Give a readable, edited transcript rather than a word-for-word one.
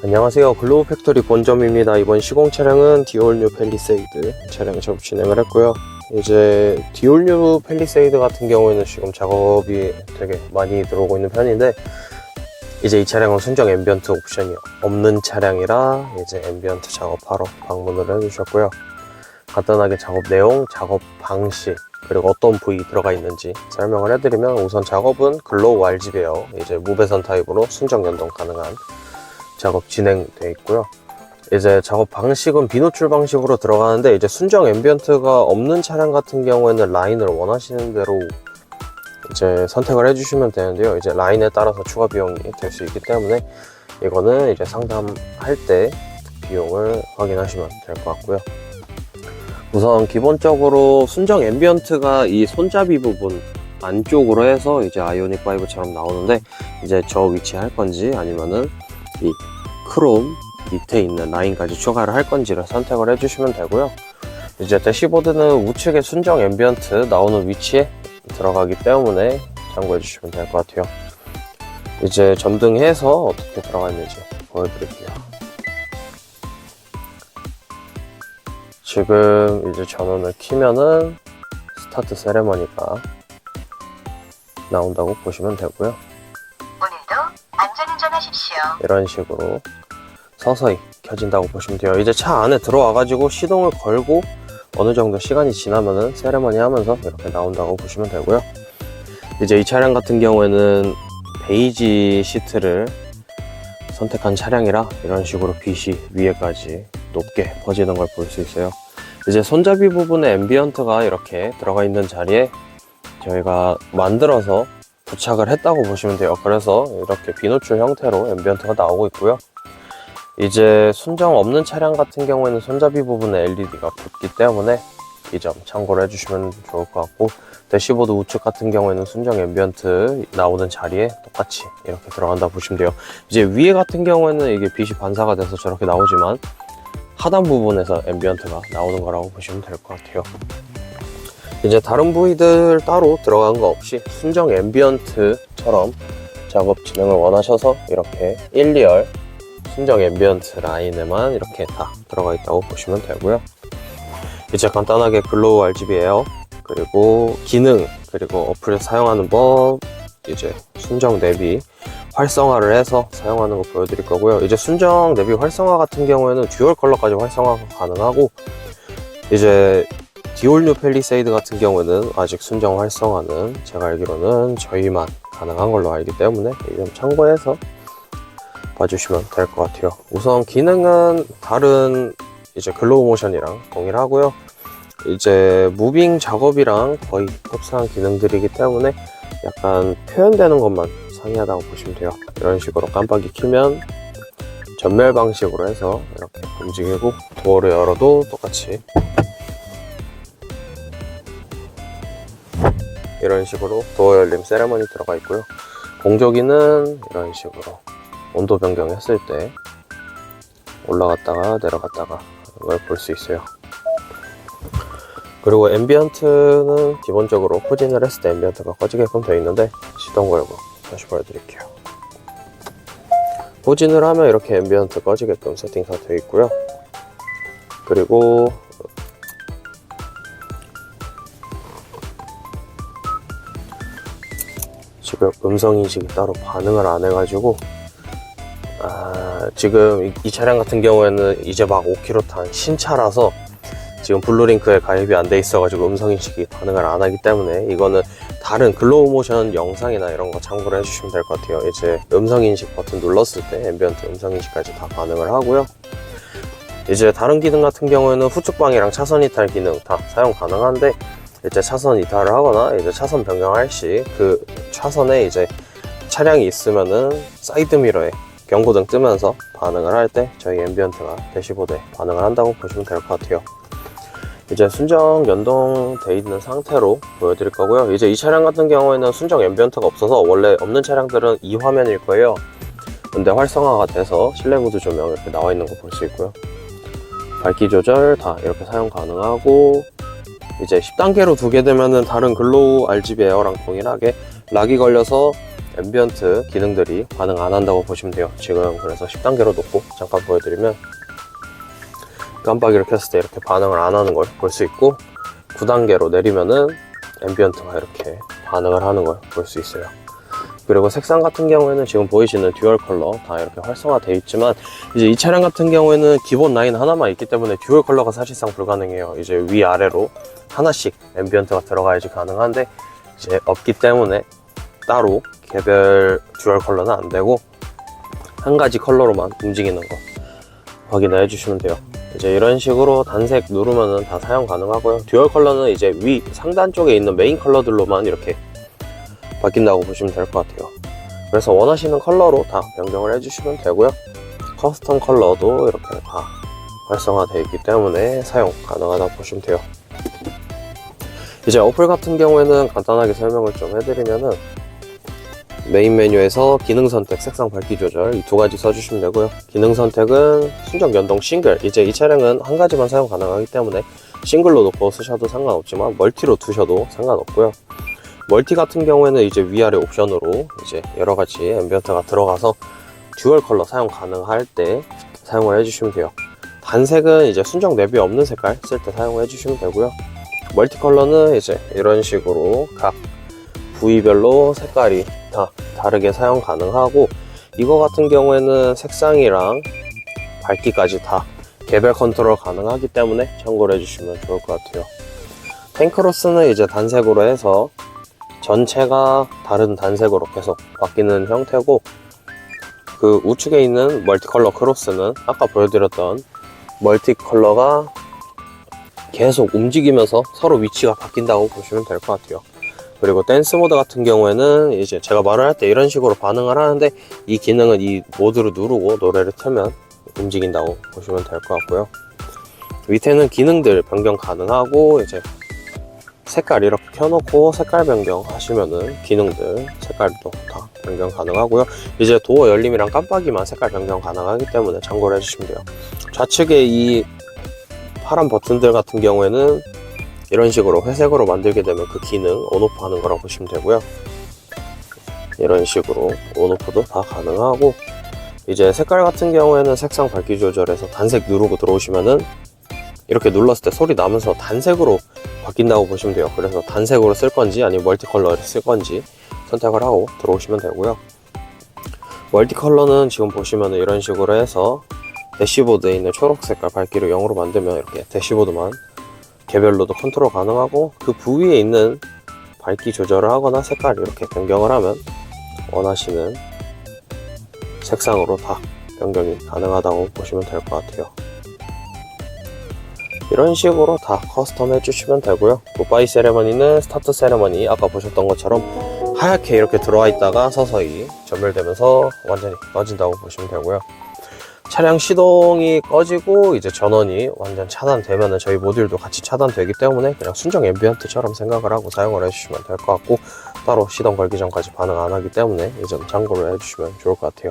안녕하세요, 글로우 팩토리 본점입니다. 이번 시공 차량은 디올뉴 팰리세이드 차량 작업 진행을 했고요. 이제 디올뉴 팰리세이드 같은 경우에는 지금 작업이 되게 많이 들어오고 있는 편인데, 이제 이 차량은 순정 앰비언트 옵션이 없는 차량이라 이제 앰비언트 작업하러 방문을 해주셨고요. 간단하게 작업 내용, 작업 방식, 그리고 어떤 부위 들어가 있는지 설명을 해드리면, 우선 작업은 글로우 RGB에요. 이제 무배선 타입으로 순정 연동 가능한 작업 진행되어 있고요. 이제 작업 방식은 비노출 방식으로 들어가는데, 이제 순정 앰비언트가 없는 차량 같은 경우에는 라인을 원하시는 대로 이제 선택을 해주시면 되는데요. 이제 라인에 따라서 추가 비용이 될 수 있기 때문에 이거는 이제 상담할 때 비용을 확인하시면 될 것 같고요. 우선 기본적으로 순정 앰비언트가 이 손잡이 부분 안쪽으로 해서 이제 아이오닉 5처럼 나오는데, 이제 저 위치에 할 건지 아니면은 이 크롬 밑에 있는 라인까지 추가를 할 건지를 선택을 해주시면 되고요. 이제 대시보드는 우측에 순정 앰비언트 나오는 위치에 들어가기 때문에 참고해 주시면 될 것 같아요. 이제 전등해서 어떻게 들어가 있는지 보여드릴게요. 지금 이제 전원을 켜면은 스타트 세레머니가 나온다고 보시면 되고요. 오늘도 안전운전하십시오. 이런 식으로 서서히 켜진다고 보시면 돼요. 이제 차 안에 들어와가지고 시동을 걸고 어느 정도 시간이 지나면은 세레머니 하면서 이렇게 나온다고 보시면 되고요. 이제 이 차량 같은 경우에는 베이지 시트를 선택한 차량이라 이런 식으로 빛이 위에까지 높게 퍼지는 걸 볼 수 있어요. 이제 손잡이 부분에 앰비언트가 이렇게 들어가 있는 자리에 저희가 만들어서 부착을 했다고 보시면 돼요. 그래서 이렇게 비노출 형태로 앰비언트가 나오고 있고요. 이제 순정 없는 차량 같은 경우에는 손잡이 부분에 LED가 붙기 때문에 이 점 참고를 해주시면 좋을 것 같고, 대시보드 우측 같은 경우에는 순정 앰비언트 나오는 자리에 똑같이 이렇게 들어간다 보시면 돼요. 이제 위에 같은 경우에는 이게 빛이 반사가 돼서 저렇게 나오지만 하단 부분에서 앰비언트가 나오는 거라고 보시면 될 것 같아요. 이제 다른 부위들 따로 들어간 거 없이 순정 앰비언트처럼 작업 진행을 원하셔서 이렇게 1, 2열 순정 앰비언트 라인에만 이렇게 다 들어가 있다고 보시면 되고요. 이제 간단하게 글로우 RGB 에어, 그리고 기능, 그리고 어플을 사용하는 법, 이제 순정 내비 활성화를 해서 사용하는 거 보여드릴 거고요. 이제 순정 내비 활성화 같은 경우에는 듀얼 컬러까지 활성화가 가능하고, 이제 디올뉴 팰리세이드 같은 경우에는 아직 순정 활성화는 제가 알기로는 저희만 가능한 걸로 알기 때문에 이 점 참고해서 봐주시면 될 것 같아요. 우선 기능은 다른 이제 글로우 모션이랑 동일하고요. 이제 무빙 작업이랑 거의 흡사한 기능들이기 때문에 약간 표현되는 것만 상이하다고 보시면 돼요. 이런 식으로 깜빡이 켜면 전멸 방식으로 해서 이렇게 움직이고, 도어를 열어도 똑같이 이런 식으로 도어 열림 세레머니 들어가 있고요. 공조기는 이런 식으로 온도 변경했을 때 올라갔다가 내려갔다가 하는 걸 볼 수 있어요. 그리고 앰비언트는 기본적으로 후진을 했을 때 앰비언트가 꺼지게끔 되어 있는데, 시동 걸고 다시 보여드릴게요. 후진을 하면 이렇게 앰비언트 꺼지게끔 세팅가 되어 있고요. 그리고 지금 음성인식이 따로 반응을 안 해가지고, 지금 이 차량 같은 경우에는 이제 막 5km 탄 신차라서 지금 블루링크에 가입이 안 돼 있어가지고 음성인식이 반응을 안 하기 때문에, 이거는 다른 글로우 모션 영상이나 이런 거 참고를 해주시면 될 것 같아요. 이제 음성인식 버튼 눌렀을 때 앰비언트 음성인식까지 다 반응을 하고요. 이제 다른 기능 같은 경우에는 후측방이랑 차선 이탈 기능 다 사용 가능한데, 이제 차선 이탈을 하거나 이제 차선 변경할 시 그 차선에 이제 차량이 있으면은 사이드 미러에 경고등 뜨면서 반응을 할 때 저희 앰비언트가 대시보드에 반응을 한다고 보시면 될 것 같아요. 이제 순정 연동되어 있는 상태로 보여드릴 거고요. 이제 이 차량 같은 경우에는 순정 앰비언트가 없어서 원래 없는 차량들은 이 화면일 거예요. 근데 활성화가 돼서 실내 모드 조명 이렇게 나와 있는 거 볼 수 있고요. 밝기 조절 다 이렇게 사용 가능하고, 이제 10단계로 두게 되면은 다른 글로우 RGB 에어랑 동일하게 락이 걸려서 앰비언트 기능들이 반응 안 한다고 보시면 돼요. 지금 그래서 10단계로 놓고 잠깐 보여드리면 깜빡이를 켰을 때 이렇게 반응을 안 하는 걸 볼 수 있고, 9단계로 내리면은 앰비언트가 이렇게 반응을 하는 걸 볼 수 있어요. 그리고 색상 같은 경우에는 지금 보이시는 듀얼 컬러 다 이렇게 활성화되어 있지만, 이제 이 차량 같은 경우에는 기본 라인 하나만 있기 때문에 듀얼 컬러가 사실상 불가능해요. 이제 위아래로 하나씩 앰비언트가 들어가야지 가능한데, 이제 없기 때문에 따로 개별 듀얼 컬러는 안 되고 한 가지 컬러로만 움직이는 거 확인해 주시면 돼요. 이제 이런 식으로 단색 누르면은 다 사용 가능하고요. 듀얼 컬러는 이제 위 상단 쪽에 있는 메인 컬러들로만 이렇게 바뀐다고 보시면 될 것 같아요. 그래서 원하시는 컬러로 다 변경을 해주시면 되고요. 커스텀 컬러도 이렇게 다 활성화되어 있기 때문에 사용 가능하다고 보시면 돼요. 이제 어플 같은 경우에는 간단하게 설명을 좀 해드리면은, 메인 메뉴에서 기능 선택, 색상 밝기 조절 이 두 가지 써주시면 되고요. 기능 선택은 순정 연동 싱글, 이제 이 차량은 한 가지만 사용 가능하기 때문에 싱글로 놓고 쓰셔도 상관없지만 멀티로 두셔도 상관없고요. 멀티 같은 경우에는 이제 위아래 옵션으로 이제 여러 가지 앰비언트가 들어가서 듀얼 컬러 사용 가능할 때 사용을 해주시면 돼요. 단색은 이제 순정 내비 없는 색깔 쓸 때 사용을 해주시면 되고요. 멀티 컬러는 이제 이런 식으로 각 부위별로 색깔이 다 다르게 사용 가능하고, 이거 같은 경우에는 색상이랑 밝기까지 다 개별 컨트롤 가능하기 때문에 참고를 해주시면 좋을 것 같아요. 탱크로스는 이제 단색으로 해서 전체가 다른 단색으로 계속 바뀌는 형태고, 그 우측에 있는 멀티컬러 크로스는 아까 보여드렸던 멀티컬러가 계속 움직이면서 서로 위치가 바뀐다고 보시면 될 것 같아요. 그리고 댄스 모드 같은 경우에는 이제 제가 말을 할 때 이런 식으로 반응을 하는데, 이 기능은 이 모드를 누르고 노래를 틀면 움직인다고 보시면 될 것 같고요. 밑에는 기능들 변경 가능하고, 이제 색깔 이렇게 켜놓고 색깔 변경 하시면은 기능들 색깔도 다 변경 가능하고요. 이제 도어 열림이랑 깜빡이만 색깔 변경 가능하기 때문에 참고를 해주시면 돼요. 좌측에 이 파란 버튼들 같은 경우에는 이런 식으로 회색으로 만들게 되면 그 기능 온오프 하는 거라고 보시면 되고요. 이런 식으로 온오프도 다 가능하고, 이제 색깔 같은 경우에는 색상 밝기 조절해서 단색 누르고 들어오시면은 이렇게 눌렀을 때 소리 나면서 단색으로 바뀐다고 보시면 돼요. 그래서 단색으로 쓸 건지 아니면 멀티컬러를 쓸 건지 선택을 하고 들어오시면 되고요. 멀티컬러는 지금 보시면 이런 식으로 해서 대시보드에 있는 초록 색깔 밝기를 0으로 만들면 이렇게 대시보드만 개별로도 컨트롤 가능하고, 그 부위에 있는 밝기 조절을 하거나 색깔 이렇게 변경을 하면 원하시는 색상으로 다 변경이 가능하다고 보시면 될 것 같아요. 이런 식으로 다 커스텀 해주시면 되고요. 굿바이 세레머니는 스타트 세레머니 아까 보셨던 것처럼 하얗게 이렇게 들어와 있다가 서서히 전멸되면서 완전히 꺼진다고 보시면 되고요. 차량 시동이 꺼지고 이제 전원이 완전 차단되면 저희 모듈도 같이 차단되기 때문에 그냥 순정 앰비언트처럼 생각을 하고 사용을 해주시면 될 것 같고, 따로 시동 걸기 전까지 반응 안 하기 때문에 이 점 참고를 해주시면 좋을 것 같아요.